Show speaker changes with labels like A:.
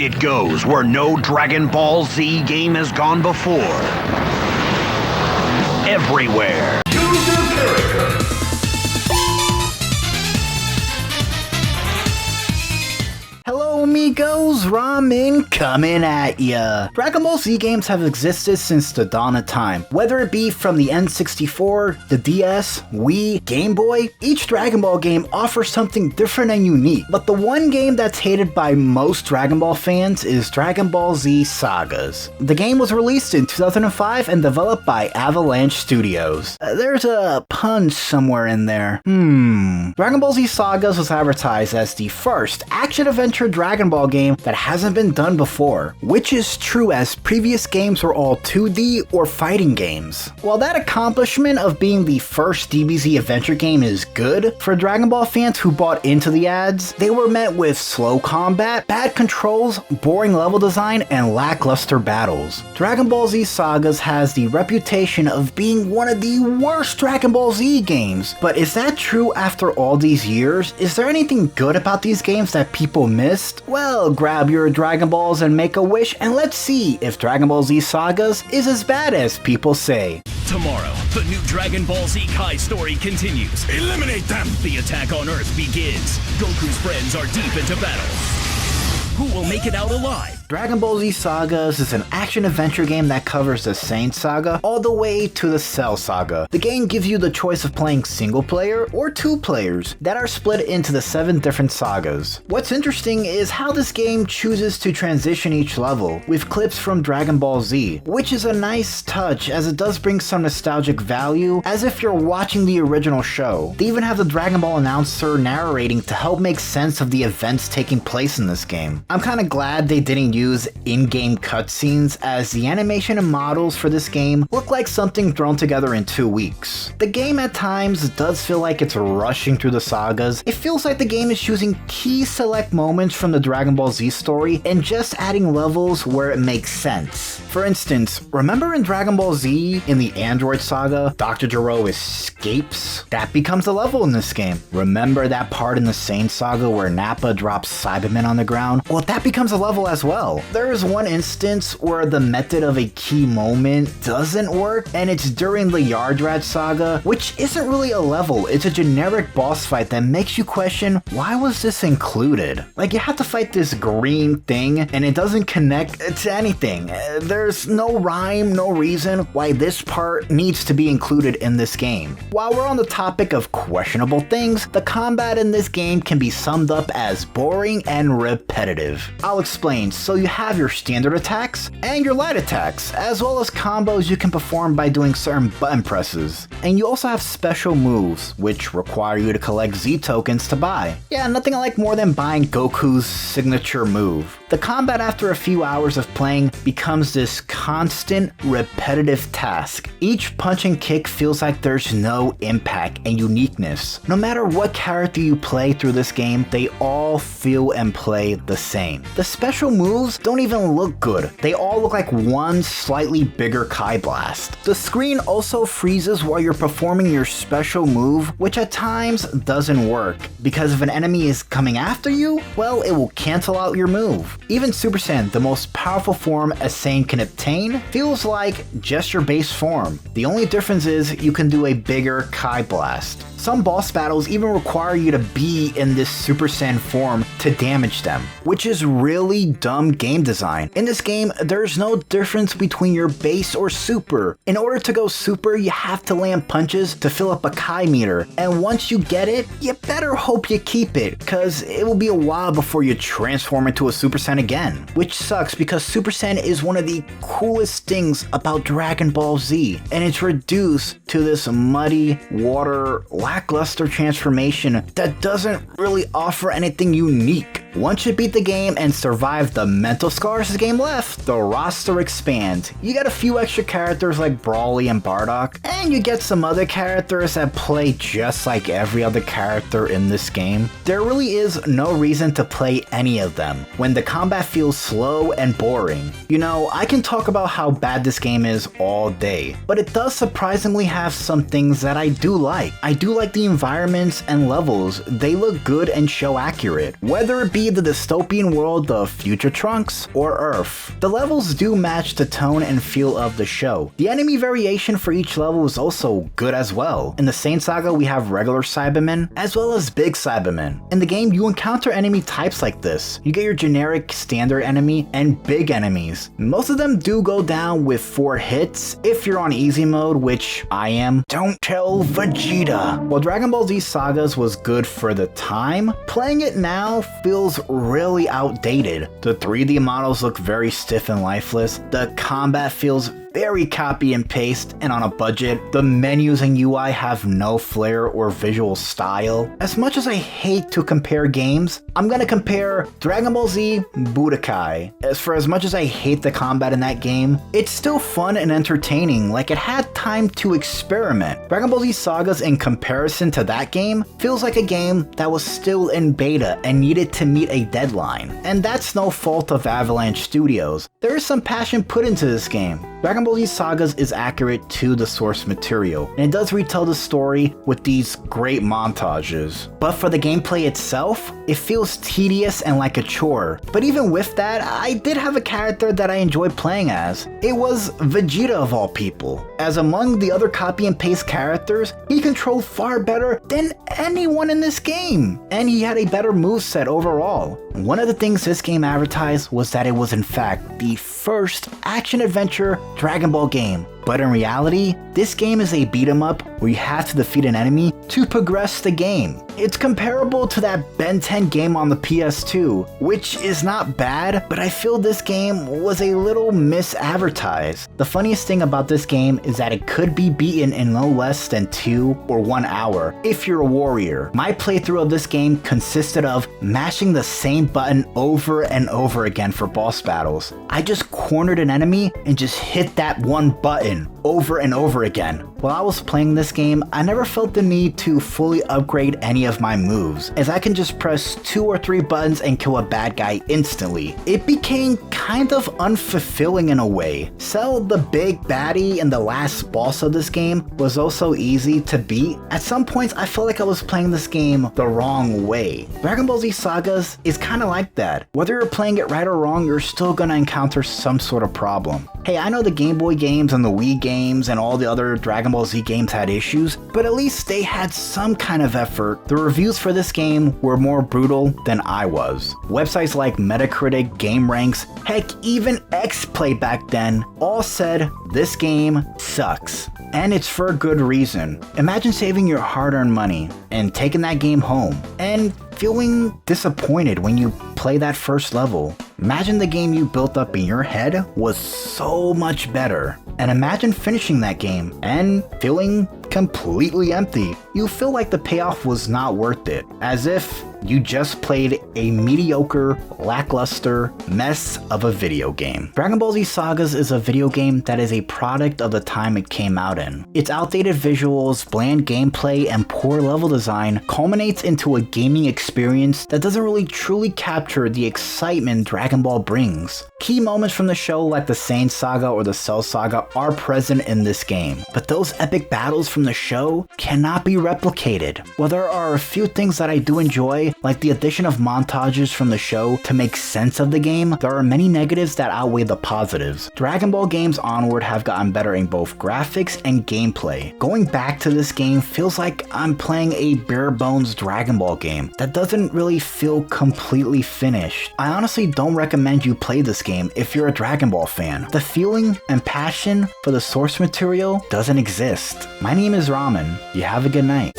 A: it goes where no Dragon Ball Z game has gone before. Everywhere. Choose your character.
B: Hello amigos, Ramen coming at ya. Dragon Ball Z games have existed since the dawn of time. Whether it be from the N64, the DS, Wii, Game Boy, each Dragon Ball game offers something different and unique. But the one game that's hated by most Dragon Ball fans is Dragon Ball Z Sagas. The game was released in 2005 and developed by Avalanche Studios. There's a pun somewhere in there. Dragon Ball Z Sagas was advertised as the first action-adventure Dragon Ball game that hasn't been done before, which is true as previous games were all 2D or fighting games. While that accomplishment of being the first DBZ adventure game is good, for Dragon Ball fans who bought into the ads, they were met with slow combat, bad controls, boring level design, and lackluster battles. Dragon Ball Z Sagas has the reputation of being one of the worst Dragon Ball Z games, but is that true after all these years? Is there anything good about these games that people missed? Well, grab your Dragon Balls and make a wish, and let's see if Dragon Ball Z Sagas is as bad as people say.
C: Tomorrow, the new Dragon Ball Z Kai story continues. Eliminate them! The attack on Earth begins. Goku's friends are deep into battle. Who will make it out alive?
B: Dragon Ball Z Sagas is an action-adventure game that covers the Saint Saga all the way to the Cell Saga. The game gives you the choice of playing single player or two players that are split into the 7 different sagas. What's interesting is how this game chooses to transition each level, with clips from Dragon Ball Z, which is a nice touch as it does bring some nostalgic value as if you're watching the original show. They even have the Dragon Ball announcer narrating to help make sense of the events taking place in this game. I'm kinda glad they didn't use in-game cutscenes, as the animation and models for this game look like something thrown together in 2 weeks. The game at times does feel like it's rushing through the sagas. It feels like the game is choosing key select moments from the Dragon Ball Z story and just adding levels where it makes sense. For instance, remember in Dragon Ball Z in the Android saga, Dr. Gero escapes? That becomes a level in this game. Remember that part in the Saiyan saga where Nappa drops Cybermen on the ground? Well, that becomes a level as well. There is one instance where the method of a key moment doesn't work, and it's during the Yardrat saga, which isn't really a level, it's a generic boss fight that makes you question, why was this included? Like, you have to fight this green thing, and it doesn't connect to anything. There's no rhyme, no reason why this part needs to be included in this game. While we're on the topic of questionable things, the combat in this game can be summed up as boring and repetitive. I'll explain. So you have your standard attacks and your light attacks, as well as combos you can perform by doing certain button presses. And you also have special moves, which require you to collect Z tokens to buy. Yeah, nothing I like more than buying Goku's signature move. The combat after a few hours of playing becomes this constant, repetitive task. Each punch and kick feels like there's no impact and uniqueness. No matter what character you play through this game, they all feel and play the same. The special moves don't even look good. They all look like one slightly bigger Kai Blast. The screen also freezes while you're performing your special move, which at times doesn't work, because if an enemy is coming after you, well, it will cancel out your move. Even Super Saiyan, the most powerful form a Saiyan can obtain, feels like just your base form. The only difference is you can do a bigger Kai Blast. Some boss battles even require you to be in this Super Saiyan form to damage them, which is really dumb game design. In this game, there's no difference between your base or super. In order to go super, you have to land punches to fill up a Kai meter, and once you get it, you better hope you keep it, cause it will be a while before you transform into a Super Saiyan again. Which sucks because Super Saiyan is one of the coolest things about Dragon Ball Z, and it's reduced to this muddy, water, lackluster transformation that doesn't really offer anything unique. Once you beat the game and survive the mental scars the game left, the roster expands. You get a few extra characters like Brawly and Bardock, and you get some other characters that play just like every other character in this game. There really is no reason to play any of them when the combat feels slow and boring. You know, I can talk about how bad this game is all day, but it does surprisingly have some things that I do like. I do like the environments and levels. They look good and show accurate. Whether it be be the dystopian world of future Trunks or Earth. The levels do match the tone and feel of the show. The enemy variation for each level is also good as well. In the Saint Saga, we have regular Cybermen as well as big Cybermen. In the game, you encounter enemy types like this. You get your generic standard enemy and big enemies. Most of them do go down with 4 hits if you're on easy mode, which I am. Don't tell Vegeta. While Dragon Ball Z Sagas was good for the time, playing it now feels really outdated. The 3D models look very stiff and lifeless. The combat feels very copy and paste and on a budget. The menus and UI have no flair or visual style. As much as I hate to compare games, I'm gonna compare Dragon Ball Z Budokai. As much as I hate the combat in that game, it's still fun and entertaining, like it had time to experiment. Dragon Ball Z Sagas in comparison to that game feels like a game that was still in beta and needed to meet a deadline. And that's no fault of Avalanche Studios. There is some passion put into this game. Dragon Ball Z Sagas is accurate to the source material, and it does retell the story with these great montages. But for the gameplay itself, it feels tedious and like a chore. But even with that, I did have a character that I enjoyed playing as. It was Vegeta of all people. As among the other copy and paste characters, he controlled far better than anyone in this game, and he had a better moveset overall. One of the things this game advertised was that it was in fact the first action-adventure Dragon Ball game. But in reality, this game is a beat 'em up where you have to defeat an enemy to progress the game. It's comparable to that Ben 10 game on the PS2, which is not bad, but I feel this game was a little misadvertised. The funniest thing about this game is that it could be beaten in no less than 2 or 1 hour if you're a warrior. My playthrough of this game consisted of mashing the same button over and over again for boss battles. I just cornered an enemy and just hit that one button over and over again. While I was playing this game, I never felt the need to fully upgrade any of my moves, as I can just press 2 or 3 buttons and kill a bad guy instantly. It became kind of unfulfilling in a way. Cell, the big baddie and the last boss of this game, was also easy to beat. At some points, I felt like I was playing this game the wrong way. Dragon Ball Z Sagas is kinda like that. Whether you're playing it right or wrong, you're still gonna encounter some sort of problem. Hey, I know the Game Boy games and the Wii games and all the other Dragon Ball Z games had issues, but at least they had some kind of effort. The reviews for this game were more brutal than I was. Websites like Metacritic, GameRanks, heck, even XPlay back then, all said this game sucks. And it's for a good reason. Imagine saving your hard-earned money and taking that game home and feeling disappointed when you play that first level. Imagine the game you built up in your head was so much better. And imagine finishing that game and feeling completely empty. You feel like the payoff was not worth it, as if you just played a mediocre, lackluster mess of a video game. Dragon Ball Z Sagas is a video game that is a product of the time it came out in. Its outdated visuals, bland gameplay, and poor level design culminates into a gaming experience that doesn't really truly capture the excitement Dragon Ball brings. Key moments from the show like the Saint Saga or the Cell Saga are present in this game, but those epic battles from the show cannot be replicated. While there are a few things that I do enjoy, like the addition of montages from the show to make sense of the game, there are many negatives that outweigh the positives. Dragon Ball games onward have gotten better in both graphics and gameplay. Going back to this game feels like I'm playing a bare bones Dragon Ball game that doesn't really feel completely finished. I honestly don't recommend you play this game if you're a Dragon Ball fan. The feeling and passion for the source material doesn't exist. My name is Ramen. You have a good night.